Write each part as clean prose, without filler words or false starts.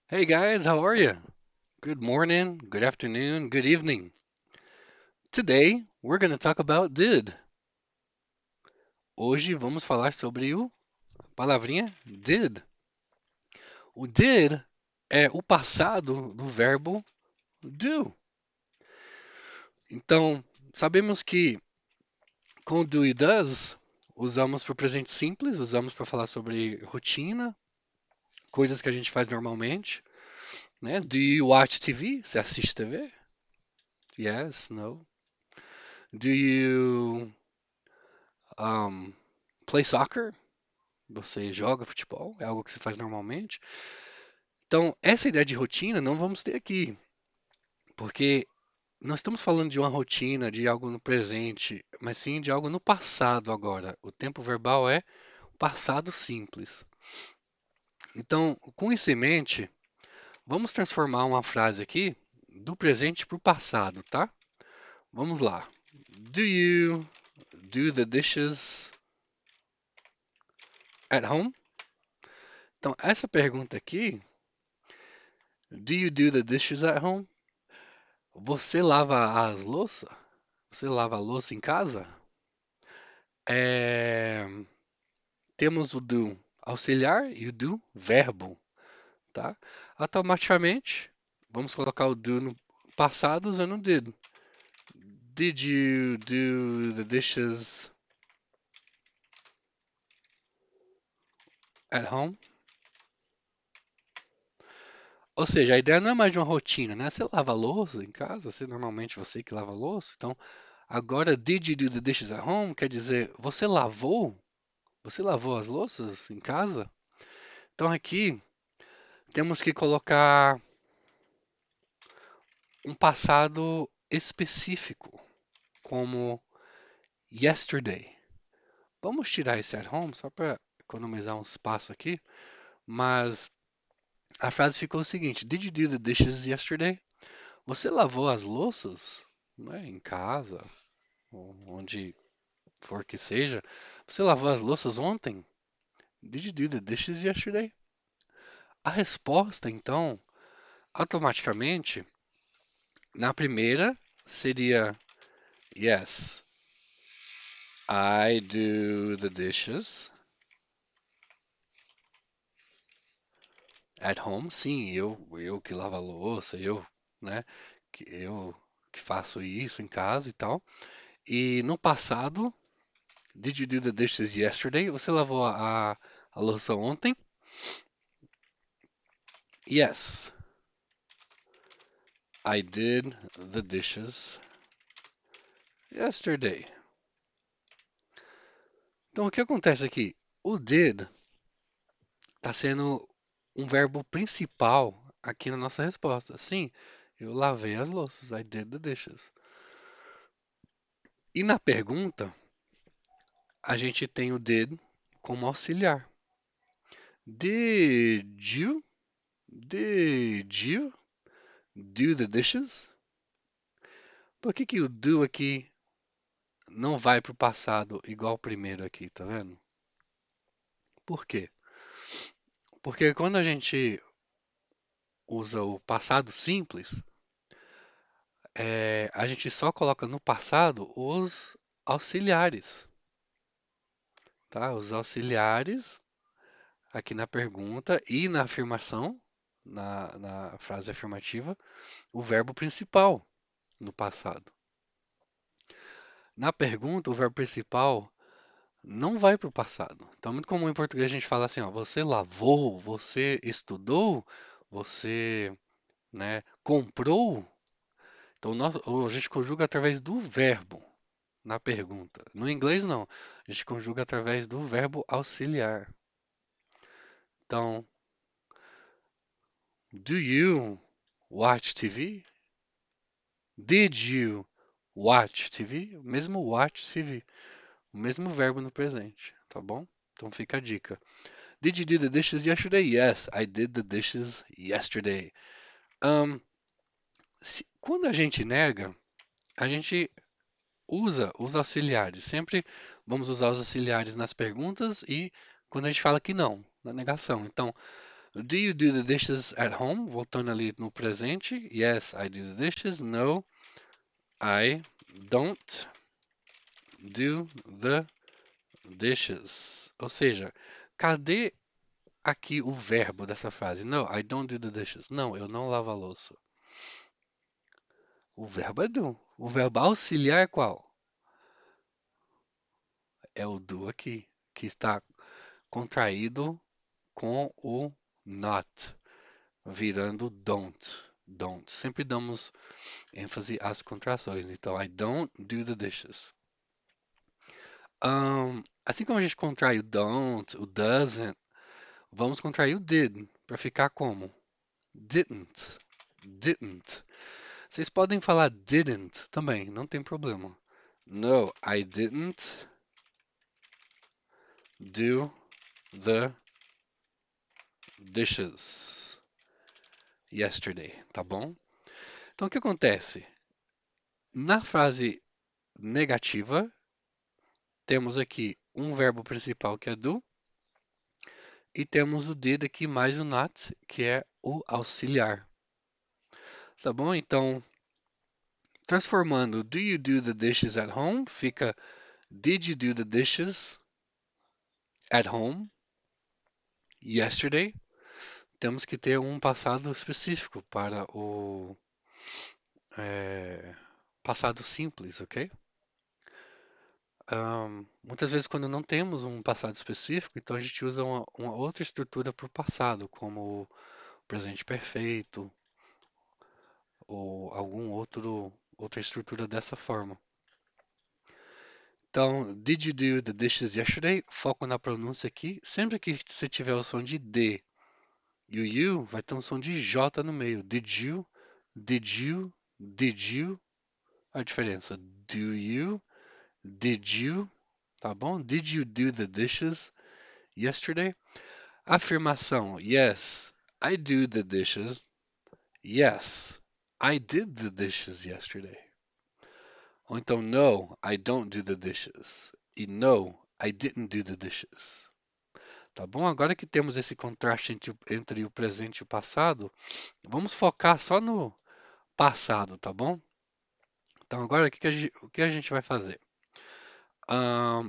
Hey guys, how are you? Good morning, good afternoon, good evening. Today we're going to talk about did. Hoje vamos falar sobre o palavrinha did. O did é o passado do verbo do. Então, sabemos que com do e does usamos para o presente simples, usamos para falar sobre rotina, coisas que a gente faz normalmente, né? Do you watch TV? Você assiste TV? Yes, no. Do you um, play soccer? Você joga futebol, é algo que você faz normalmente. Então, essa ideia de rotina não vamos ter aqui, porque nós estamos falando de uma rotina, de algo no presente, mas sim de algo no passado agora. O tempo verbal é passado simples. Então, com isso em mente, vamos transformar uma frase aqui do presente para o passado, tá? Vamos lá. Do you do the dishes at home? Então, essa pergunta aqui, do you do the dishes at home? Você lava as louças? Você lava a louça em casa? É, temos o do auxiliar e o do verbo, tá? Automaticamente, vamos colocar o do no passado usando o did. Did you do the dishes at home? Ou seja, a ideia não é mais de uma rotina, né? Você lava a louça em casa, normalmente você que lava a louça. Então, agora, did you do the dishes at home quer dizer, você lavou? Você lavou as louças em casa? Então, aqui temos que colocar um passado específico, como yesterday. Vamos tirar esse at home só para economizar um espaço aqui, mas a frase ficou o seguinte: Did you do the dishes yesterday? Você lavou as louças, né, em casa, ou onde for que seja? Você lavou as louças ontem? Did you do the dishes yesterday? A resposta, então, automaticamente, na primeira seria yes, I do the dishes at home. Sim, eu que lavo a louça, né, eu que faço isso em casa e tal. E no passado, did you do the dishes yesterday? Você lavou a louça ontem? Yes, I did the dishes yesterday. Então o que acontece aqui? O did está sendo um verbo principal aqui na nossa resposta. Sim, eu lavei as louças. I did the dishes. E na pergunta, a gente tem o did como auxiliar. Did you? Did you do the dishes? Por que que o do aqui não vai para o passado igual o primeiro aqui, tá vendo? Por quê? Porque quando a gente usa o passado simples, a gente só coloca no passado os auxiliares, tá? Os auxiliares aqui na pergunta e na afirmação, na frase afirmativa, o verbo principal no passado. Na pergunta, o verbo principal não vai para o passado. Então, é muito comum em português a gente falar assim, ó, você lavou, você estudou, você, né, comprou. Então, a gente conjuga através do verbo na pergunta. No inglês, não. A gente conjuga através do verbo auxiliar. Então, do you watch TV? Did you watch TV? O mesmo watch TV, o mesmo verbo no presente, tá bom? Então fica a dica. Did you do the dishes yesterday? Yes, I did the dishes yesterday. Um, quando a gente nega, a gente usa os auxiliares. Sempre vamos usar os auxiliares nas perguntas e quando a gente fala que não, na negação. Então, Do you do the dishes at home? Voltando ali no presente. Yes, I do the dishes. No, I don't do the dishes. Ou seja, cadê aqui o verbo dessa frase? No, I don't do the dishes. Não, eu não lavo a louça. O verbo é do. O verbo auxiliar é qual? É o do aqui, que está contraído com o not, virando don't. Don't. Sempre damos ênfase às contrações. Então, I don't do the dishes. Assim como a gente contrai o don't, o doesn't, vamos contrair o did, para ficar como? Didn't. Didn't. Vocês podem falar didn't também, não tem problema. No, I didn't do the dishes yesterday, tá bom? Então o que acontece? Na frase negativa, temos aqui um verbo principal que é do, e temos o did aqui mais o not, que é o auxiliar. Tá bom? Então, transformando do you do the dishes at home, fica did you do the dishes at home yesterday? Temos que ter um passado específico para o passado simples, ok? Muitas vezes, quando não temos um passado específico, então a gente usa uma outra estrutura para o passado, como o presente perfeito ou outra estrutura dessa forma. Então, did you do the dishes yesterday? Foco na pronúncia aqui. Sempre que você tiver o som de D e o you, vai ter um som de J no meio. Did you? Did you? Did you? A diferença. Do you? Did you? Tá bom? Did you do the dishes yesterday? Afirmação: Yes, I do the dishes. Yes, I did the dishes yesterday. Ou então, No, I don't do the dishes. E No, I didn't do the dishes. Tá bom? Agora que temos esse contraste entre o presente e o passado, vamos focar só no passado, tá bom? Então, agora o que a gente vai fazer?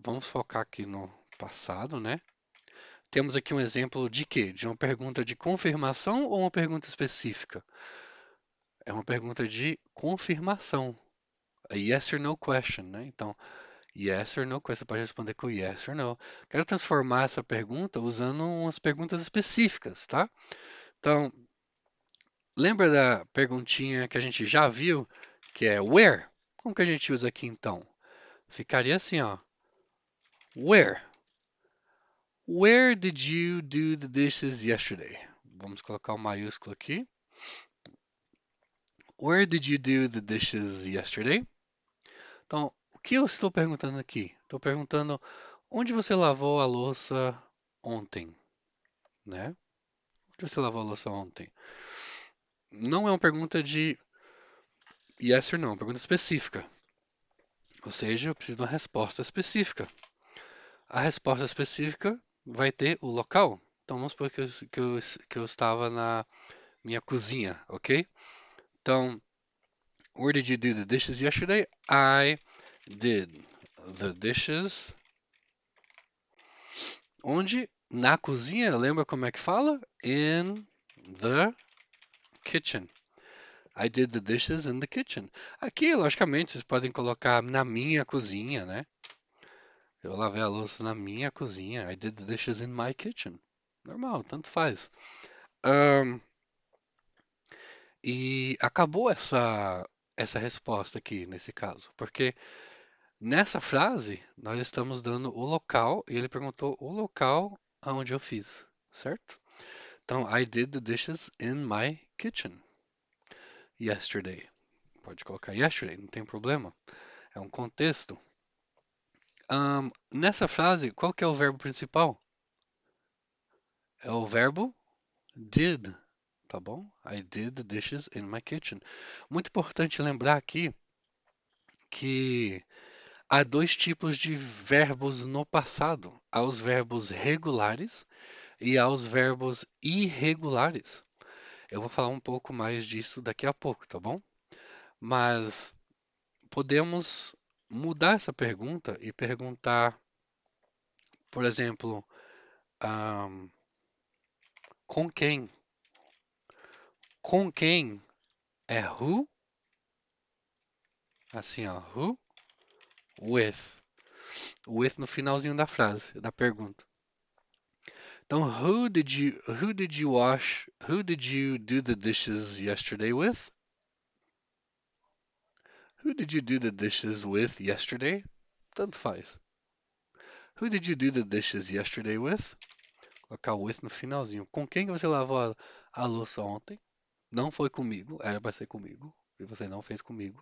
Vamos focar aqui no passado, né? Temos aqui um exemplo de quê? De uma pergunta de confirmação ou uma pergunta específica? É uma pergunta de confirmação. A yes or no question, né? Então, yes or no question, você pode responder com yes or no. Quero transformar essa pergunta usando umas perguntas específicas, tá? Então, lembra da perguntinha que a gente já viu, que é where? Como que a gente usa aqui então? Ficaria assim, ó. Where? Where did you do the dishes yesterday? Vamos colocar um maiúsculo aqui. Where did you do the dishes yesterday? Então, o que eu estou perguntando aqui? Estou perguntando onde você lavou a louça ontem, né? Onde você lavou a louça ontem? Não é uma pergunta de yes or no, é uma pergunta específica. Ou seja, eu preciso de uma resposta específica. A resposta específica vai ter o local. Então, vamos supor que eu estava na minha cozinha, ok? Então, where did you do the dishes yesterday? I did the dishes. Onde? Na cozinha. Lembra como é que fala? In the kitchen. I did the dishes in the kitchen. Aqui, logicamente, vocês podem colocar na minha cozinha, né? Eu lavei a louça na minha cozinha. I did the dishes in my kitchen. Normal, tanto faz. Ahn, e acabou essa resposta aqui, nesse caso. Porque nessa frase, nós estamos dando o local, e ele perguntou o local aonde eu fiz, certo? Então, I did the dishes in my kitchen yesterday. Pode colocar yesterday, não tem problema. É um contexto. Nessa frase, qual que é o verbo principal? É o verbo did, tá bom? I did the dishes in my kitchen. Muito importante lembrar aqui que há dois tipos de verbos no passado. Há os verbos regulares e aos verbos irregulares. Eu vou falar um pouco mais disso daqui a pouco, tá bom? Mas podemos mudar essa pergunta e perguntar, por exemplo, ahm, com quem? Com quem é who, assim ó, who with. With no finalzinho da frase, da pergunta. Então, who did you do the dishes yesterday with? Who did you do the dishes with yesterday? Tanto faz. Who did you do the dishes yesterday with? Colocar o with no finalzinho. Com quem que você lavou a louça ontem? Não foi comigo, era pra ser comigo. E você não fez comigo.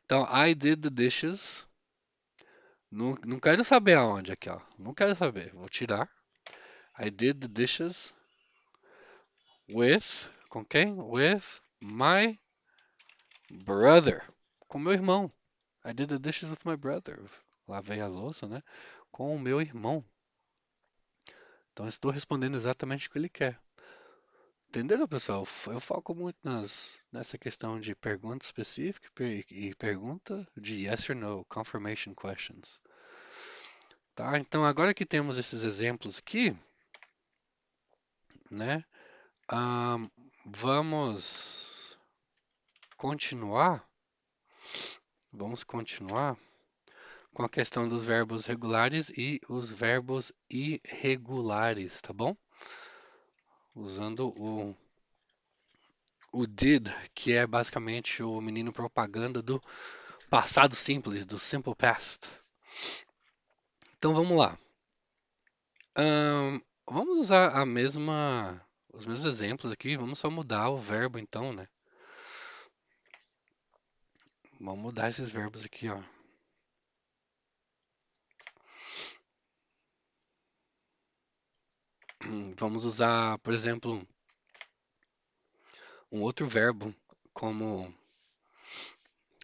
Então, I did the dishes. Não, não quero saber aonde aqui, ó. Não quero saber. Vou tirar. I did the dishes with. Com quem? With my brother. Com meu irmão. I did the dishes with my brother. Lavei a louça, né? Com o meu irmão. Então, estou respondendo exatamente o que ele quer. Entenderam, pessoal? Eu foco muito nessa questão de pergunta específica e pergunta de yes or no, confirmation questions. Tá? Então, agora que temos esses exemplos aqui, né? ahn, vamos continuar. Vamos continuar com a questão dos verbos regulares e os verbos irregulares, tá bom? Usando o did, que é basicamente o menino propaganda do passado simples, do simple past. Então vamos lá. Vamos usar os mesmos exemplos aqui. Vamos só mudar o verbo então, né? Vamos mudar esses verbos aqui, ó. Vamos usar, por exemplo, um outro verbo como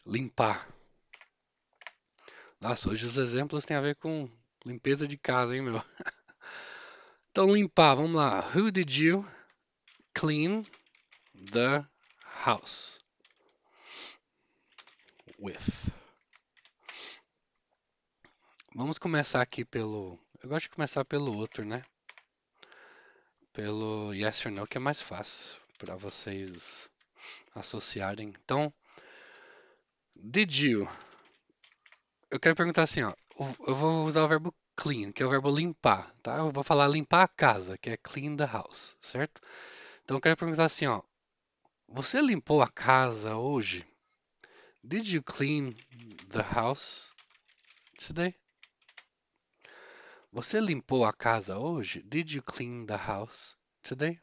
limpar. Nossa, hoje os exemplos têm a ver com limpeza de casa, hein, meu? Então, limpar, vamos lá. Who did you clean the house with? Vamos começar aqui pelo. Eu gosto de começar pelo outro, né? Pelo yes or no, que é mais fácil para vocês associarem. Então, did you? Eu quero perguntar assim, ó. Eu vou usar o verbo clean, que é o verbo limpar, tá? Eu vou falar limpar a casa, que é clean the house, certo? Então, eu quero perguntar assim, ó. Você limpou a casa hoje? Did you clean the house today? Você limpou a casa hoje? Did you clean the house today?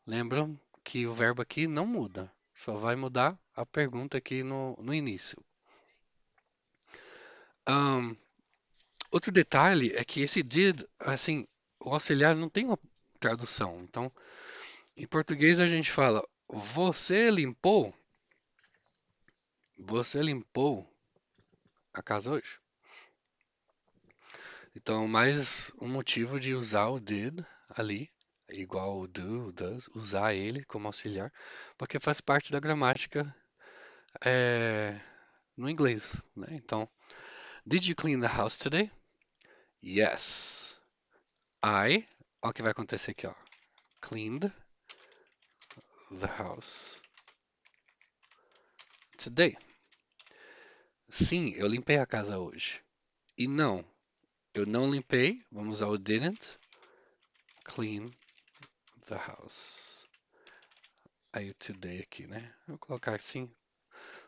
Lembram que o verbo aqui não muda, só vai mudar a pergunta aqui no início. Ahn, Outro detalhe é que esse did, assim, o auxiliar não tem uma tradução. Então, em português a gente fala: Você limpou? Você limpou a casa hoje? Então, mais um motivo de usar o did ali, igual o do, o does, usar ele como auxiliar, porque faz parte da gramática no inglês, né? Então, did you clean the house today? Yes. I, olha o que vai acontecer aqui, ó. Cleaned the house today. Sim, eu limpei a casa hoje. E não, eu não limpei. Vamos usar o didn't clean the house. Aí o today aqui, né? Vou colocar assim,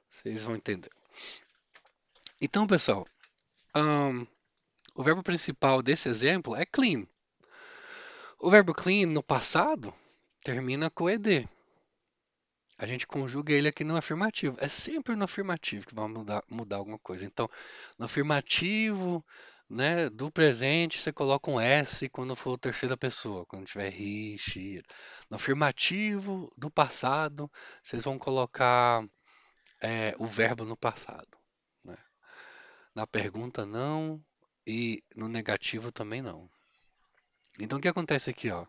vocês vão entender. Então, pessoal, ahn, o verbo principal desse exemplo é clean. O verbo clean no passado termina com ed. A gente conjuga ele aqui no afirmativo. É sempre no afirmativo que vai mudar alguma coisa. Então, no afirmativo, né, do presente, você coloca um S quando for terceira pessoa, quando tiver he, she. No afirmativo do passado, vocês vão colocar o verbo no passado, né? Na pergunta, não. E no negativo também não. Então o que acontece aqui, ó?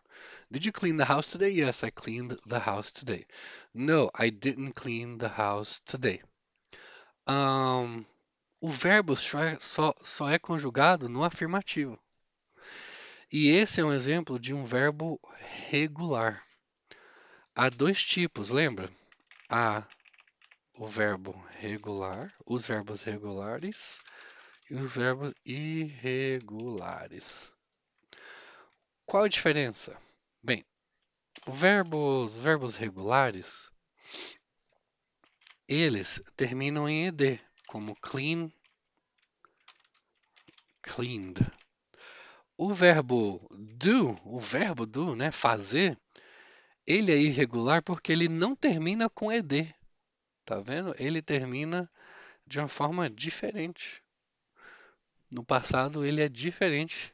Did you clean the house today? Yes, I cleaned the house today. No, I didn't clean the house today. Ahn, o verbo só é conjugado no afirmativo. E esse é um exemplo de um verbo regular. Há dois tipos, lembra? Há o verbo regular, os verbos regulares e os verbos irregulares. Qual a diferença? Bem, os verbos regulares, eles terminam em ed, como clean, cleaned. O verbo do, né, fazer, ele é irregular porque ele não termina com ed, tá vendo? Ele termina de uma forma diferente. No passado, ele é diferente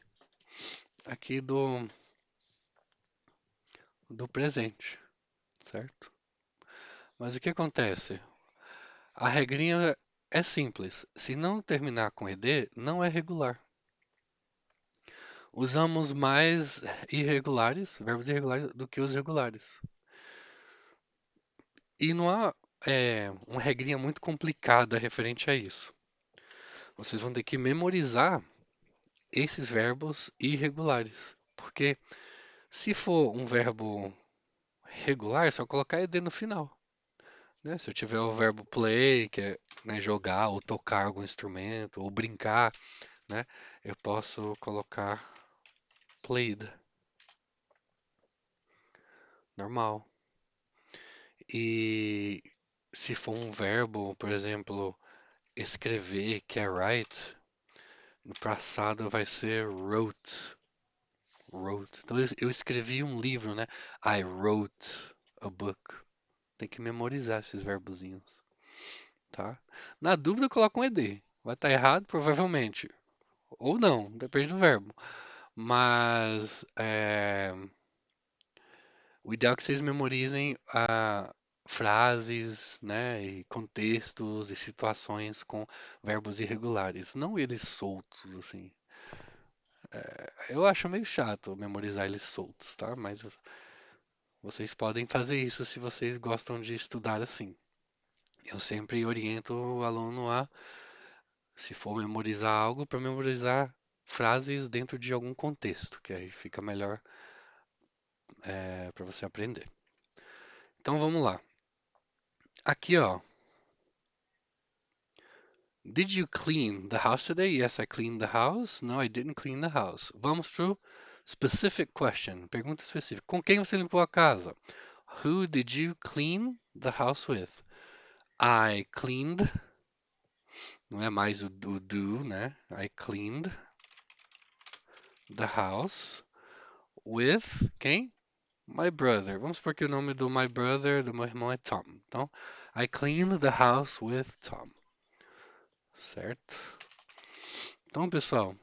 aqui do presente, certo? Mas o que acontece? A regrinha é simples. Se não terminar com ed, não é regular. Usamos mais verbos irregulares, do que os regulares. E não há uma regrinha muito complicada referente a isso. Vocês vão ter que memorizar esses verbos irregulares. Porque se for um verbo regular, é só colocar ed no final. Né? Se eu tiver o verbo play, que é, né, jogar ou tocar algum instrumento, ou brincar, né, eu posso colocar played, normal. E se for um verbo, por exemplo, escrever, que é write, no passado vai ser wrote. Wrote. Então eu escrevi um livro, né? I wrote a book. Tem que memorizar esses verbozinhos, tá? Na dúvida, coloca um ed. Vai estar errado, provavelmente. Ou não, depende do verbo. Mas o ideal é que vocês memorizem frases, né, e contextos e situações com verbos irregulares, não eles soltos, assim. Eu acho meio chato memorizar eles soltos, tá? Mas vocês podem fazer isso se vocês gostam de estudar assim. Eu sempre oriento o aluno a, se for memorizar algo, para memorizar frases dentro de algum contexto, que aí fica melhor para você aprender. Então vamos lá. Aqui, ó. Did you clean the house today? Yes, I cleaned the house. No, I didn't clean the house. Vamos pro specific question. Pergunta específica. Com quem você limpou a casa? Who did you clean the house with? I cleaned. Não é mais o do, né? I cleaned the house with quem? My brother. Vamos supor que o nome do my brother, do meu irmão, é Tom. Então, I cleaned the house with Tom. Certo? Então, pessoal,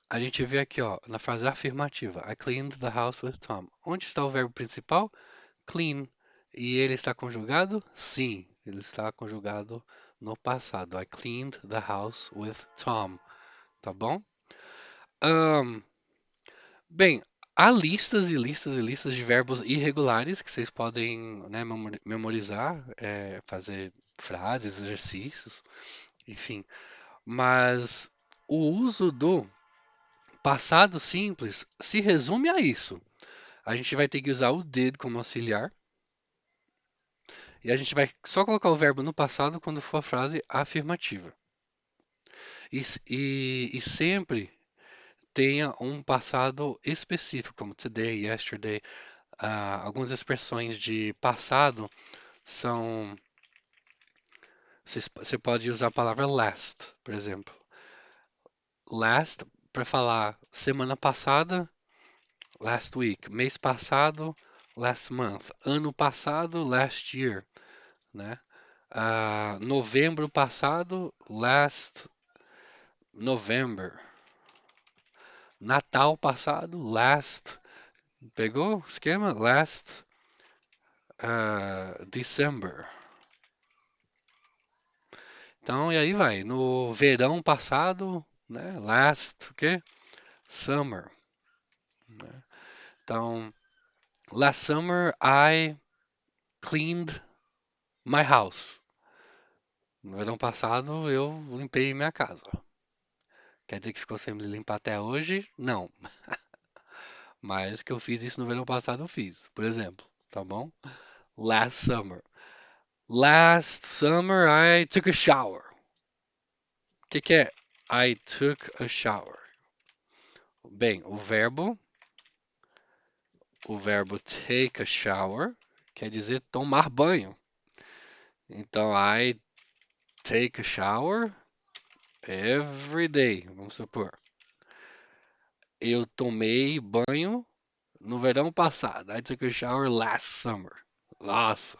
a gente vê aqui, ó, na frase afirmativa, I cleaned the house with Tom. Onde está o verbo principal? Clean. E ele está conjugado? Sim, ele está conjugado no passado. I cleaned the house with Tom. Tá bom? Ahn, bem, há listas e listas e listas de verbos irregulares que vocês podem, né, memorizar, fazer frases, exercícios, enfim. Mas o uso do passado simples se resume a isso. A gente vai ter que usar o did como auxiliar e a gente vai só colocar o verbo no passado quando for a frase afirmativa. E sempre tenha um passado específico, como today, yesterday. Algumas expressões de passado são. Você pode usar a palavra last, por exemplo. Last para falar semana passada, last week. Mês passado, last month. Ano passado, last year, né? Novembro passado, last November. Natal passado, last. Pegou o esquema? Last December. Então, e aí vai. No verão passado, né? Last, o quê? Summer. né? Então, last summer I cleaned my house. No verão passado eu limpei minha casa. Quer dizer que ficou sem limpar até hoje? Não. Mas que eu fiz isso no verão passado, eu fiz, por exemplo. Tá bom? Last summer. Last summer I took a shower. O que que é I took a shower? Bem, o verbo take a shower quer dizer tomar banho. Então, I take a shower every day. Vamos supor. Eu tomei banho no verão passado. I took a shower last summer. Nossa,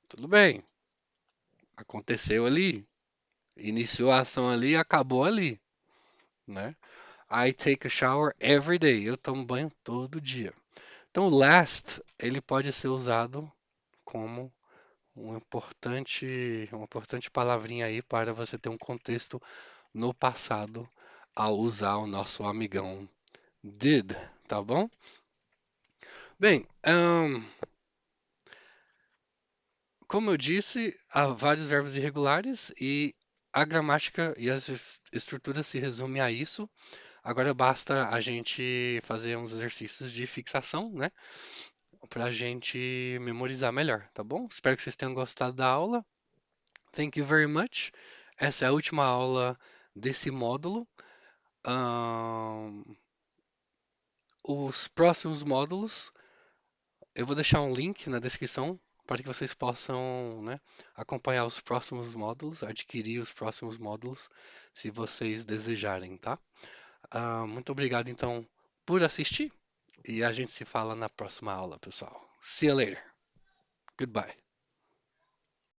tudo bem. Aconteceu ali. Iniciou a ação ali e acabou ali, né? I take a shower every day. Eu tomo banho todo dia. Então, last, ele pode ser usado como uma importante palavrinha aí para você ter um contexto no passado ao usar o nosso amigão did, tá bom? Bem, como eu disse, há vários verbos irregulares e a gramática e as estruturas se resumem a isso. Agora basta a gente fazer uns exercícios de fixação, né? Para a gente memorizar melhor, tá bom? Espero que vocês tenham gostado da aula. Thank you very much. Essa é a última aula desse módulo. Ahn, os próximos módulos, eu vou deixar um link na descrição para que vocês possam, né, acompanhar os próximos módulos, adquirir os próximos módulos, se vocês desejarem, tá? Muito obrigado, então, por assistir e a gente se fala na próxima aula, pessoal. See you later. Goodbye.